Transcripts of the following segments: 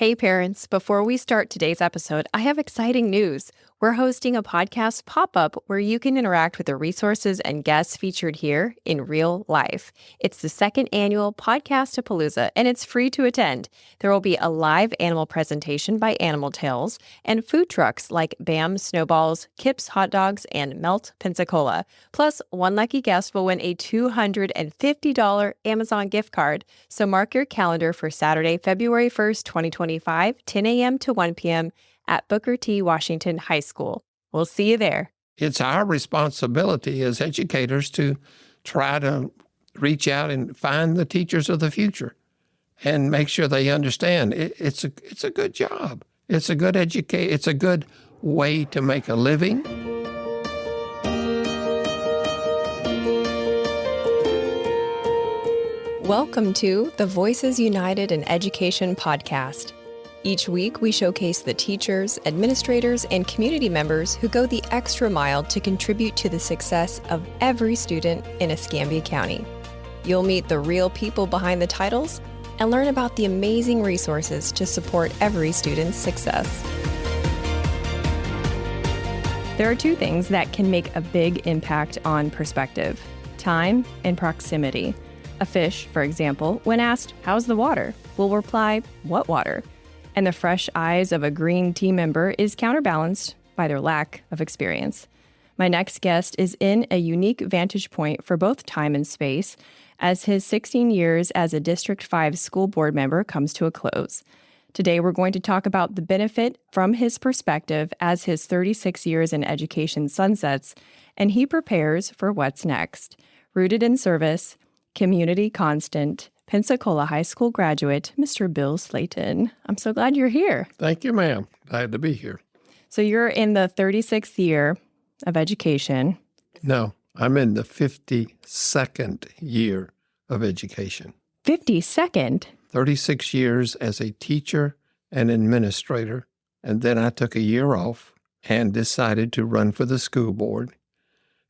Hey parents, before we start today's episode, I have exciting news. We're hosting a podcast pop-up where you can interact with the resources and guests featured here in real life. It's the second annual Podcast-a-Palooza, and it's free to attend. There will be a live animal presentation by Animal Tales and food trucks like Bam Snowballs, Kip's Hot Dogs, and Melt Pensacola. Plus, one lucky guest will win a $250 Amazon gift card. So mark your calendar for Saturday, February 1st, 2025, 10 a.m. to 1 p.m. at Booker T. Washington High School. We'll see you there. It's our responsibility as educators to try to reach out and find the teachers of the future and make sure they understand it's a good job. It's a good It's a good way to make a living. Welcome to the Voices United in Education podcast. Each week, we showcase the teachers, administrators, and community members who go the extra mile to contribute to the success of every student in Escambia County. You'll meet the real people behind the titles and learn about the amazing resources to support every student's success. There are two things that can make a big impact on perspective: time and proximity. A fish, for example, when asked, "How's the water?" will reply, "What water?" And the fresh eyes of a green team member is counterbalanced by their lack of experience. My next guest is in a unique vantage point for both time and space as his 16 years as a District 5 school board member comes to a close. Today, we're going to talk about the benefit from his perspective as his 36 years in education sunsets, and he prepares for what's next. Rooted in service, community constant, Pensacola High School graduate, Mr. Bill Slayton. I'm so glad you're here. Thank you, ma'am. Glad to be here. So you're in the 36th year of education. No, I'm in the 52nd year of education. 52nd? 36 years as a teacher and administrator, and then I took a year off and decided to run for the school board,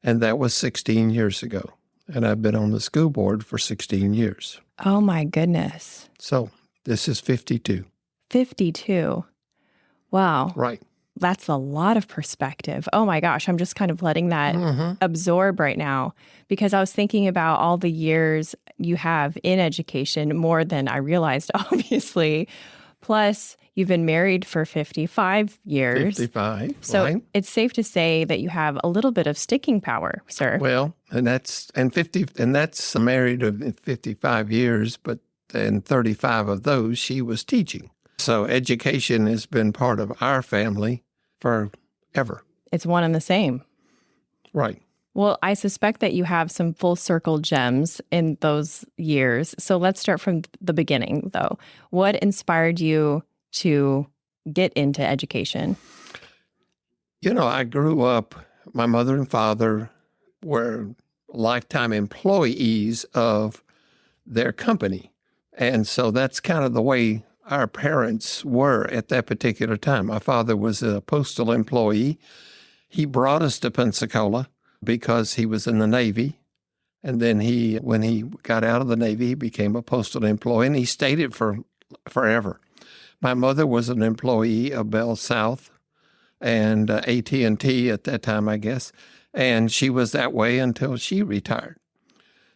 and that was 16 years ago. And I've been on the school board for 16 years. Oh, my goodness. So this is 52. 52. Wow. Right. That's a lot of perspective. Oh, my gosh. I'm just kind of letting that absorb right now because I was thinking about all the years you have in education, more than I realized, obviously. Plus, you've been married for 55 years. 55, So right. It's safe to say that you have a little bit of sticking power, sir. Well, and that's married of 55 years, but in 35 of those, she was teaching. So education has been part of our family forever. It's one and the same. Right. Well, I suspect that you have some full circle gems in those years. So let's start from the beginning, though. What inspired you to get into education? You know, I grew up, my mother and father were lifetime employees of their company. And so that's kind of the way our parents were at that particular time. My father was a postal employee. He brought us to Pensacola because he was in the Navy. And then when he got out of the Navy, he became a postal employee, and he stayed it for forever. My mother was an employee of Bell South and AT&T at that time, I guess, and she was that way until she retired.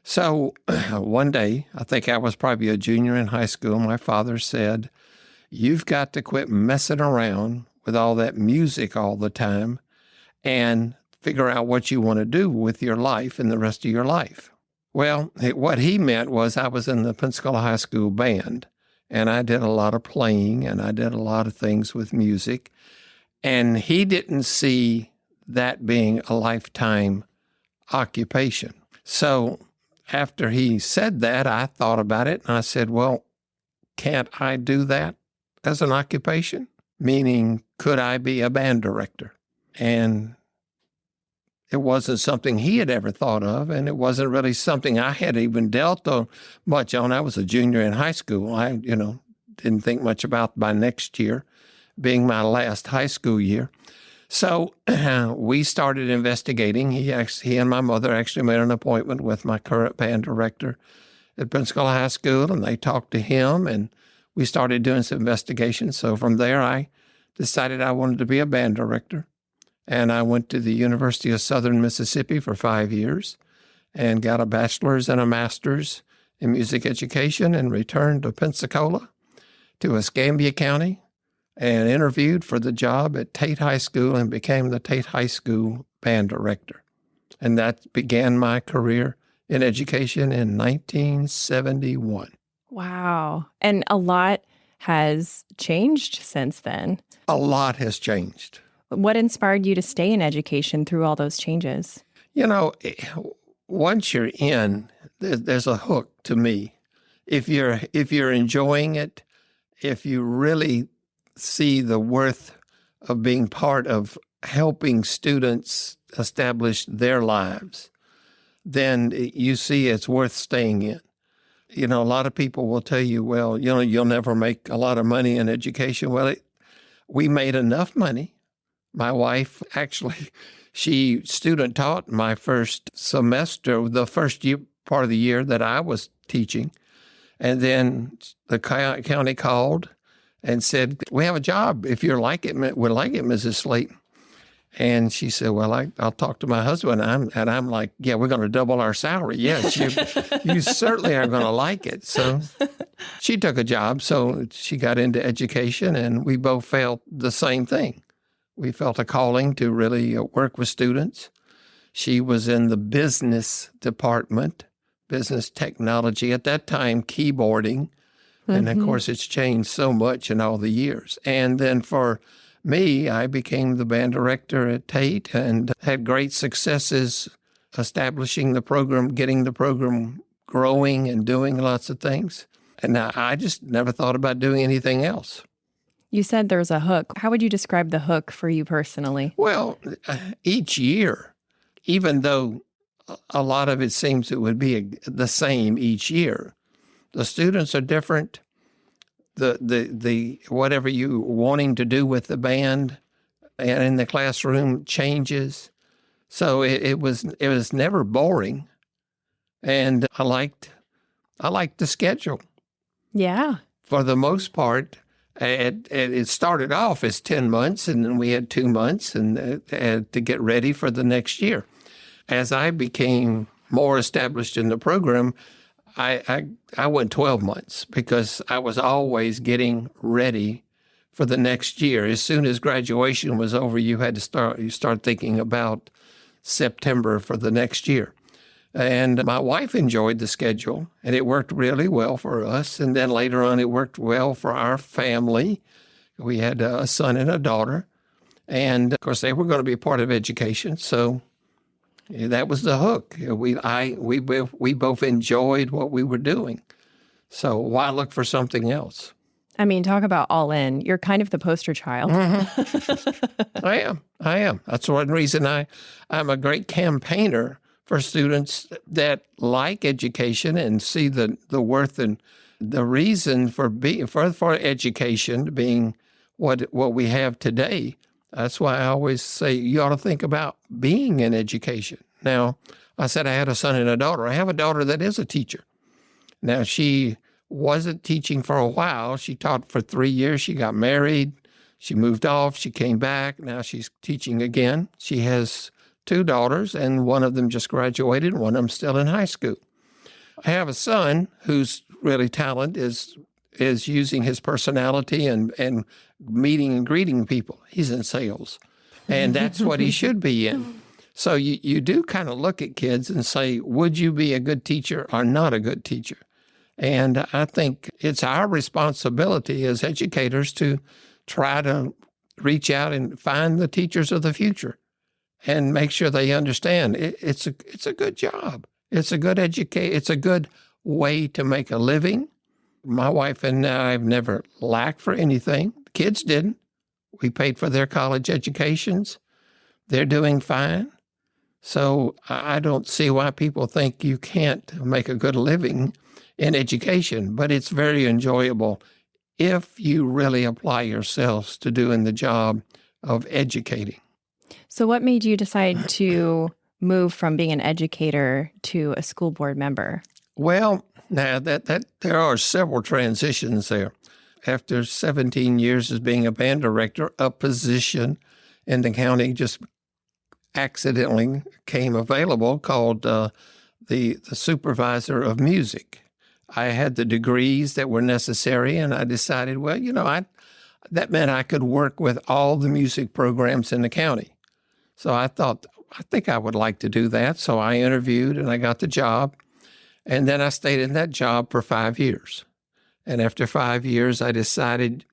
So one day, I think I was probably a junior in high school, my father said, "You've got to quit messing around with all that music all the time and figure out what you want to do with your life and the rest of your life." Well, what he meant was I was in the Pensacola High School band, and I did a lot of playing, and I did a lot of things with music. And he didn't see that being a lifetime occupation. So after he said that, I thought about it, and I said, well, can't I do that as an occupation? Meaning, could I be a band director? And it wasn't something he had ever thought of, and it wasn't really something I had even dealt much on. I was a junior in high school. I, didn't think much about my next year being my last high school year. So we started investigating. He and my mother actually made an appointment with my current band director at Pensacola High School, and they talked to him, and we started doing some investigations. So from there, I decided I wanted to be a band director. And I went to the University of Southern Mississippi for 5 years and got a bachelor's and a master's in music education, and returned to Pensacola to Escambia County and interviewed for the job at Tate High School and became the Tate High School band director. And that began my career in education in 1971. Wow. And a lot has changed since then. A lot has changed. What inspired you to stay in education through all those changes? You know, once you're in, there's a hook to me. If you're enjoying it, if you really see the worth of being part of helping students establish their lives, then you see it's worth staying in. You know, a lot of people will tell you, well, you know, you'll never make a lot of money in education. Well, we made enough money. My wife, actually, she student taught my first semester, the first year, part of the year that I was teaching. And then the county called and said, we have a job. If you like it, would like it, Mrs. Slayton. And she said, well, I'll talk to my husband. And I'm like, yeah, we're going to double our salary. Yes, you certainly are going to like it. So she took a job. So she got into education, and we both felt the same thing. We felt a calling to really work with students. She was in the business department, business technology, at that time, keyboarding. And of course, it's changed so much in all the years. And then for me, I became the band director at Tate and had great successes establishing the program, getting the program growing and doing lots of things. And I just never thought about doing anything else. You said there's a hook. How would you describe the hook for you personally? Well, each year, even though a lot of it seems it would be the same each year, the students are different. The whatever you wanting to do with the band and in the classroom changes. So it was never boring, and I liked the schedule. Yeah. For the most part, it started off as 10 months, and then we had 2 months and to get ready for the next year. As I became more established in the program, I went 12 months because I was always getting ready for the next year. As soon as graduation was over, you start thinking about September for the next year. And my wife enjoyed the schedule, and it worked really well for us. And then later on, it worked well for our family. We had a son and a daughter, and of course, they were going to be part of education. So that was the hook. We both enjoyed what we were doing. So why look for something else? I mean, talk about all in. You're kind of the poster child. Mm-hmm. I am. That's one reason I'm a great campaigner for students that like education and see the worth and the reason for education being what we have today. That's why I always say you ought to think about being in education. Now, I said I had a son and a daughter. I have a daughter that is a teacher. Now, she wasn't teaching for a while. She taught for 3 years. She got married. She moved off. She came back. Now she's teaching again. She has 2 daughters, and one of them just graduated, and one of them still in high school. I have a son who's really talented, is using his personality and meeting and greeting people. He's in sales, and that's what he should be in. So you do kind of look at kids and say, would you be a good teacher or not a good teacher? And I think it's our responsibility as educators to try to reach out and find the teachers of the future and make sure they understand it's a good job. It's a good It's a good way to make a living. My wife and I have never lacked for anything. The kids didn't. We paid for their college educations. They're doing fine. So I don't see why people think you can't make a good living in education, but it's very enjoyable if you really apply yourselves to doing the job of educating. So what made you decide to move from being an educator to a school board member? Well, now that there are several transitions there. after 17 years as being a band director, a position in the county just accidentally came available called the supervisor of music. I had the degrees that were necessary, and I decided, well, that meant I could work with all the music programs in the county. So I thought, I think I would like to do that. So I interviewed and I got the job. And then I stayed in that job for 5 years. And after 5 years, I decided,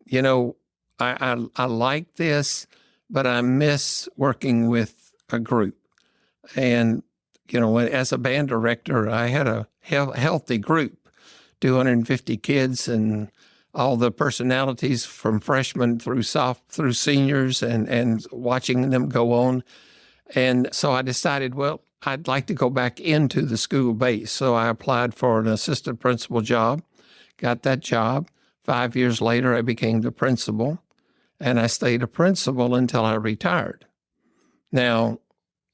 I like this, but I miss working with a group. And, as a band director, I had a healthy group, 250 kids and all the personalities from freshmen through seniors and watching them go on. And so I decided, well, I'd like to go back into the school base. So I applied for an assistant principal job, got that job. 5 years later, I became the principal, and I stayed a principal until I retired. Now,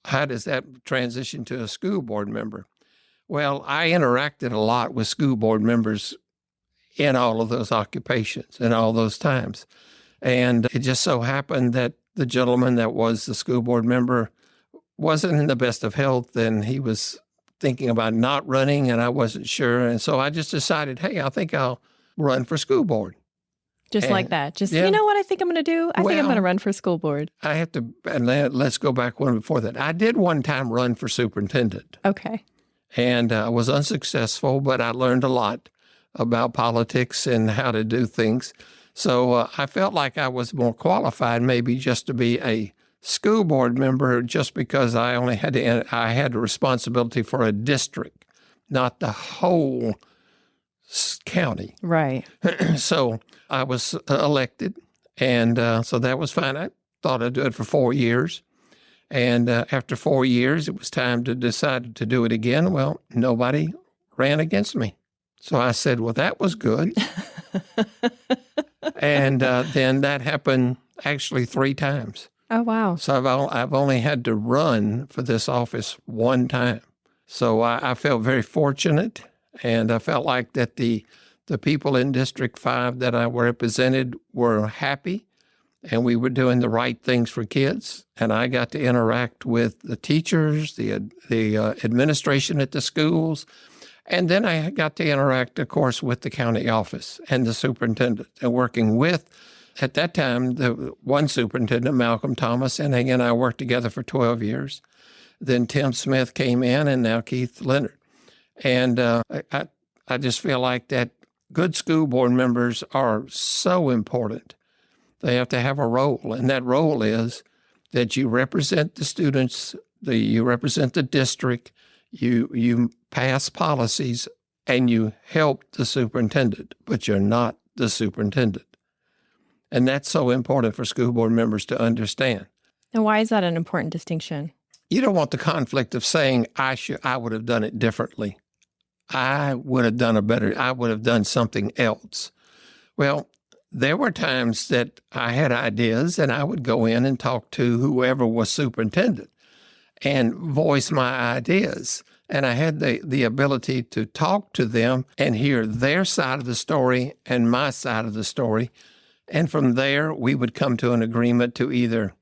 how does that transition to a school board member? Well, I interacted a lot with school board members in all of those occupations and all those times. And it just so happened that the gentleman that was the school board member wasn't in the best of health, and he was thinking about not running, and I wasn't sure. And so I just decided, hey, I think I'll run for school board. Just like that. Just, you know what I think I'm going to do? I think I'm going to run for school board. I have to, and let's go back one before that. I did one time run for superintendent. Okay. And I was unsuccessful, but I learned a lot about politics and how to do things. So I felt like I was more qualified maybe just to be a school board member, just because I had a responsibility for a district, not the whole county. Right. So I was elected, and so that was fine. I thought I'd do it for 4 years. And after 4 years, it was time to decide to do it again. Well, nobody ran against me. So I said, well, that was good. And then that happened actually 3 times. Oh, wow. So I've only had to run for this office 1 time. So I felt very fortunate, and I felt like that the people in District 5 that I represented were happy, and we were doing the right things for kids. And I got to interact with the teachers, the administration at the schools, and then I got to interact, of course, with the county office and the superintendent, and working with, at that time, the one superintendent, Malcolm Thomas, and he and I worked together for 12 years. Then Tim Smith came in, and now Keith Leonard. And I just feel like that good school board members are so important. They have to have a role, and that role is that you represent the students, you represent the district, you pass policies, and you help the superintendent, but you're not the superintendent. And that's so important for school board members to understand. And why is that an important distinction? You don't want the conflict of saying, I would have done it differently. I would have done something else. Well, there were times that I had ideas, and I would go in and talk to whoever was superintendent and voice my ideas. And I had the ability to talk to them and hear their side of the story and my side of the story. And from there, we would come to an agreement to either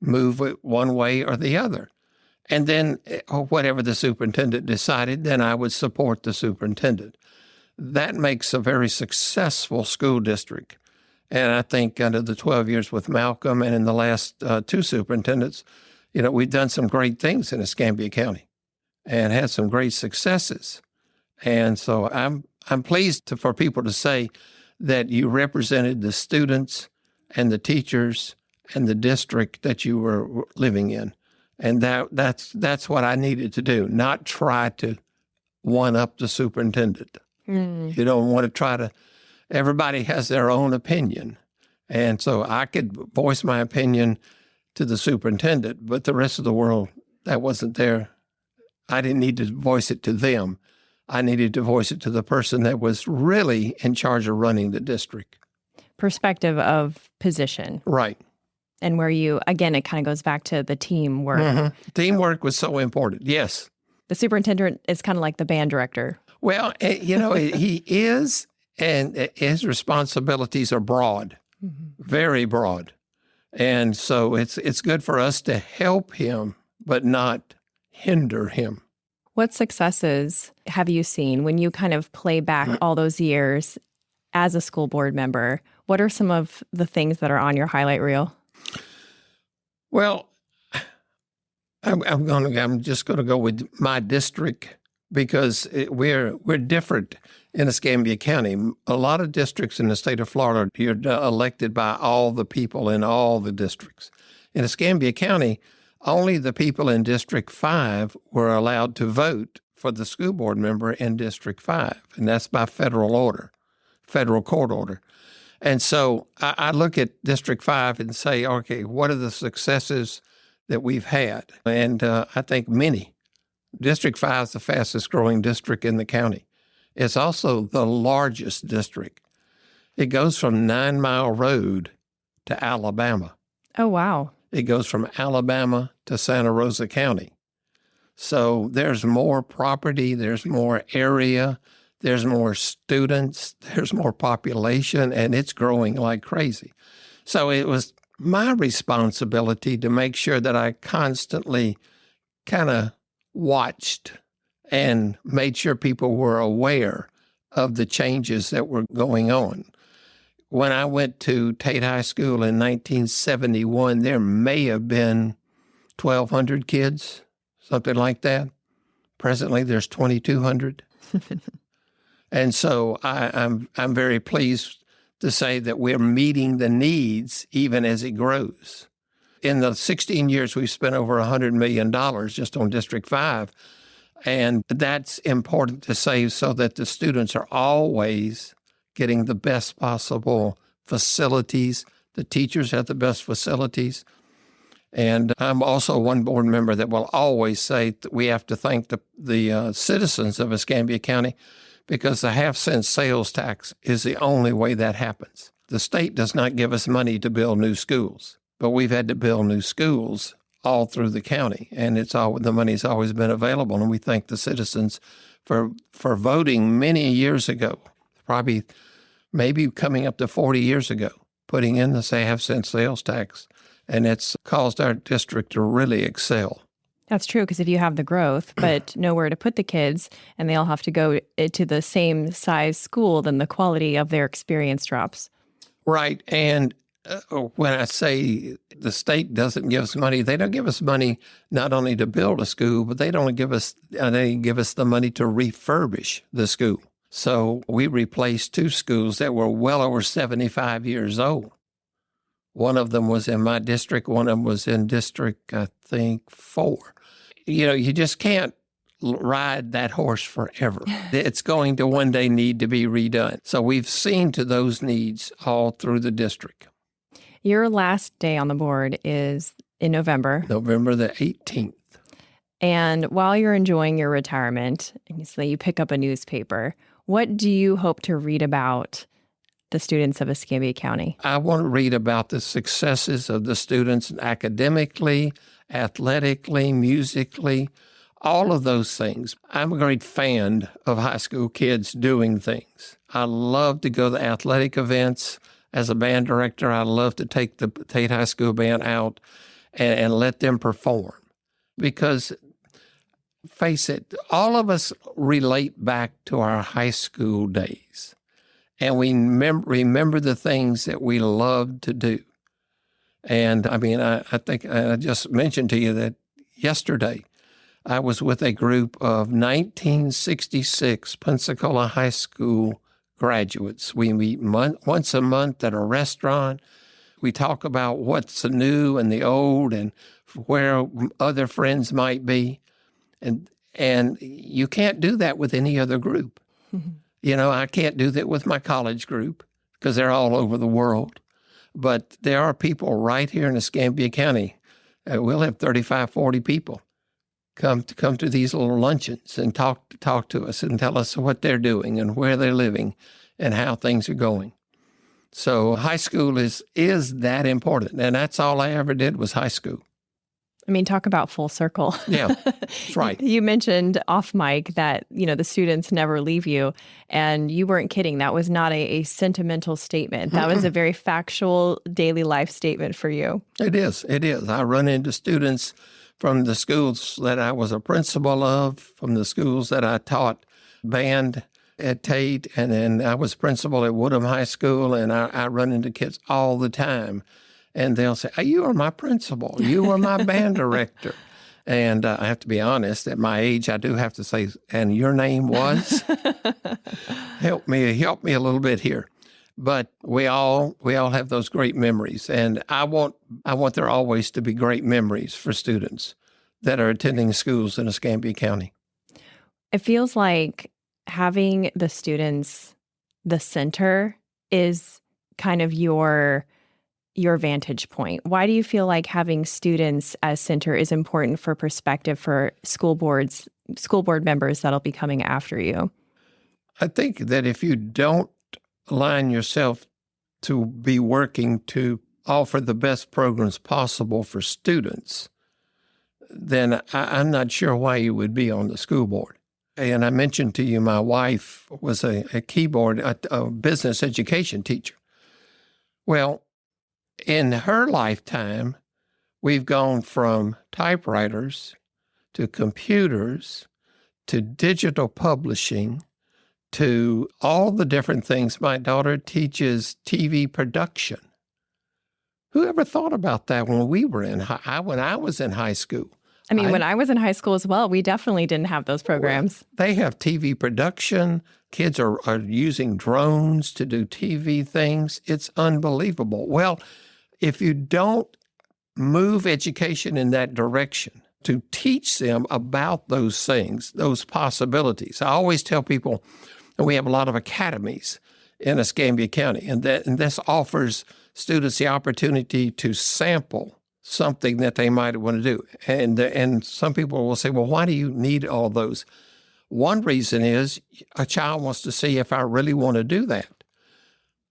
move it one way or the other. And then whatever the superintendent decided, then I would support the superintendent. That makes a very successful school district. And I think under the 12 years with Malcolm and in the last 2 superintendents, we've done some great things in Escambia County and had some great successes. And so I'm pleased for people to say that you represented the students and the teachers and the district that you were living in. And that's what I needed to do, not try to one-up the superintendent. You don't want to try to, everybody has their own opinion. And so I could voice my opinion to the superintendent, but the rest of the world, that wasn't there. I didn't need to voice it to them. I needed to voice it to the person that was really in charge of running the district. Perspective of position. Right. And where again, it kind of goes back to the teamwork. Mm-hmm. Teamwork was so important, yes. The superintendent is kind of like the band director. Well, he is, And his responsibilities are broad, very broad. And so it's good for us to help him, but not hinder him. What successes have you seen when you kind of play back all those years as a school board member? What are some of the things that are on your highlight reel? Well, I'm just going to go with my district because we're different in Escambia County. A lot of districts in the state of Florida, you're elected by all the people in all the districts. In Escambia County, only the people in District 5 were allowed to vote for the school board member in District 5, and that's by federal court order. And so I look at District 5 and say, okay, what are the successes that we've had? And I think many. District 5 is the fastest growing district in the county. It's also the largest district. It goes from 9 Mile Road to Alabama. Oh, wow. It goes from Alabama to Santa Rosa County. So there's more property, there's more area, there's more students, there's more population, and it's growing like crazy. So it was my responsibility to make sure that I constantly kind of watched and made sure people were aware of the changes that were going on. When I went to Tate High School in 1971, there may have been 1,200 kids, something like that. Presently, there's 2,200. And so I'm very pleased to say that we're meeting the needs even as it grows. In the 16 years, we've spent over $100 million just on District 5. And that's important to say so that the students are always getting the best possible facilities. The teachers have the best facilities. And I'm also one board member that will always say that we have to thank the citizens of Escambia County because the half-cent sales tax is the only way that happens. The state does not give us money to build new schools, but we've had to build new schools all through the county, and the money's always been available. And we thank the citizens for voting many years ago, probably maybe coming up to 40 years ago, putting in the half-cent sales tax, and it's caused our district to really excel. That's true, because if you have the growth, but nowhere to put the kids, and they all have to go to the same size school, then the quality of their experience drops. Right. And when I say the state doesn't give us money, they don't give us money not only to build a school, but they give us the money to refurbish the school. So we replaced 2 schools that were well over 75 years old. One of them was in my district. One of them was in District, I think, 4. You just can't ride that horse forever. It's going to one day need to be redone. So we've seen to those needs all through the district. Your last day on the board is in November. November the 18th. And while you're enjoying your retirement, and so you pick up a newspaper, what do you hope to read about the students of Escambia County? I want to read about the successes of the students academically, athletically, musically, all of those things. I'm a great fan of high school kids doing things. I love to go to athletic events. As a band director, I love to take the Tate High School band out and let them perform. Because, face it, all of us relate back to our high school days. And we remember the things that we loved to do. And I think I just mentioned to you that yesterday I was with a group of 1966 Pensacola High School graduates. We meet once a month at a restaurant. We talk about what's the new and the old and where other friends might be. And you can't do that with any other group. Mm-hmm. I can't do that with my college group because they're all over the world. But there are people right here in Escambia County. We'll have 35, 40 people come to these little luncheons and talk to us and tell us what they're doing and where they're living and how things are going. So high school is that important. And that's all I ever did was high school. I mean, talk about full circle. Yeah, that's right. You mentioned off mic that, the students never leave you, and you weren't kidding. That was not a sentimental statement. That was a very factual daily life statement for you. It is. It is. I run into students from the schools that I was a principal of, from the schools that I taught band at Tate, and then I was principal at Woodham High School, and I run into kids all the time. And they'll say, "Oh, you are my principal. You were my band director." And I have to be honest, at my age, I do have to say, "And your name was?" Help me a little bit here. But we all have those great memories. And I want there always to be great memories for students that are attending schools in Escambia County. It feels like having the students the center is kind of your vantage point. Why do you feel like having students as center is important for perspective for school board members that'll be coming after you? I think that if you don't align yourself to be working to offer the best programs possible for students, then I'm not sure why you would be on the school board. And I mentioned to you, my wife was a business education teacher. Well, in her lifetime, we've gone from typewriters to computers to digital publishing to all the different things. My daughter teaches TV production. Who ever thought about that when we were when I was in high school? I mean, when I was in high school as well, we definitely didn't have those programs. They have TV production. Kids are using drones to do TV things. It's unbelievable. Well, if you don't move education in that direction to teach them about those things, those possibilities. I always tell people, and we have a lot of academies in Escambia County, and this offers students the opportunity to sample something that they might want to do. And some people will say, well, why do you need all those? One reason is a child wants to see if I really want to do that.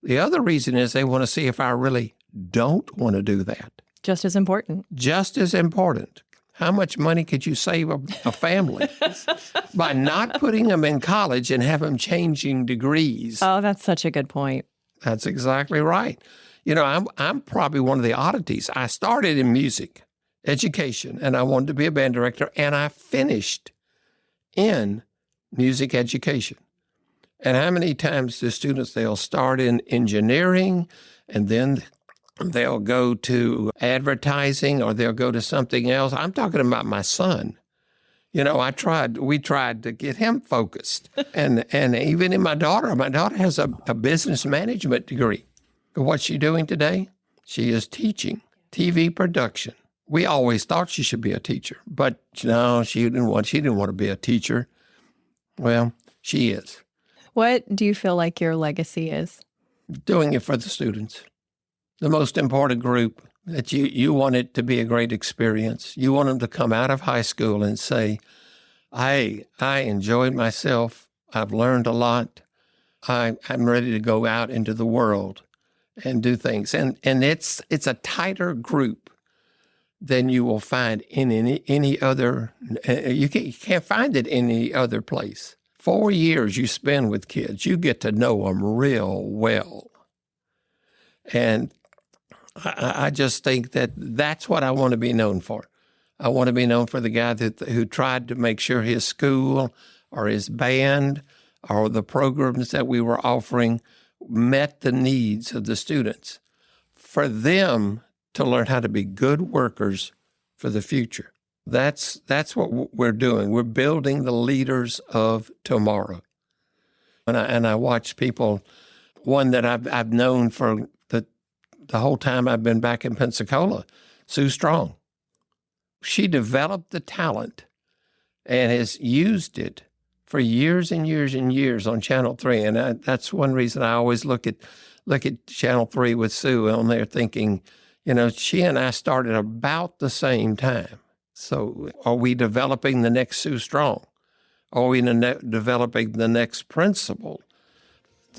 The other reason is they want to see if I really don't want to do that. Just as important. Just as important. How much money could you save a family by not putting them in college and have them changing degrees? Oh, that's such a good point. That's exactly right. I'm probably one of the oddities. I started in music education, and I wanted to be a band director, and I finished in music education. And how many times do students, they'll start in engineering, and then they'll go to advertising, or they'll go to something else. I'm talking about my son. We tried to get him focused. And even in my daughter has a business management degree. What's she doing today? She is teaching TV production. We always thought she should be a teacher, but no, she didn't want to be a teacher. Well, she is. What do you feel like your legacy is? Doing it for the students. The most important group that you want it to be a great experience. You want them to come out of high school and say, I enjoyed myself. I've learned a lot. I'm ready to go out into the world and do things. And it's a tighter group than you will find in any other. You can't find it in any other place. 4 years you spend with kids, you get to know them real well. And I just think that's what I want to be known for. I want to be known for the guy who tried to make sure his school or his band or the programs that we were offering met the needs of the students, for them to learn how to be good workers for the future. That's what we're doing. We're building the leaders of tomorrow. And I watch people, one that I've known for the whole time I've been back in Pensacola, Sue Strong. She developed the talent and has used it for years and years and years on Channel 3. And that's one reason I always look at Channel 3 with Sue on there thinking, she and I started about the same time. So are we developing the next Sue Strong? Are we developing the next principal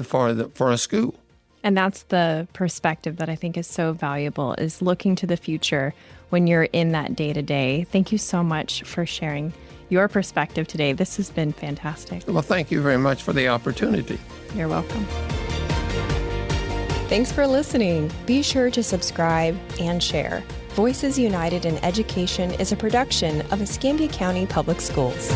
for a school? And that's the perspective that I think is so valuable, is looking to the future when you're in that day-to-day. Thank you so much for sharing your perspective today. This has been fantastic. Well, thank you very much for the opportunity. You're welcome. Thanks for listening. Be sure to subscribe and share. Voices United in Education is a production of Escambia County Public Schools.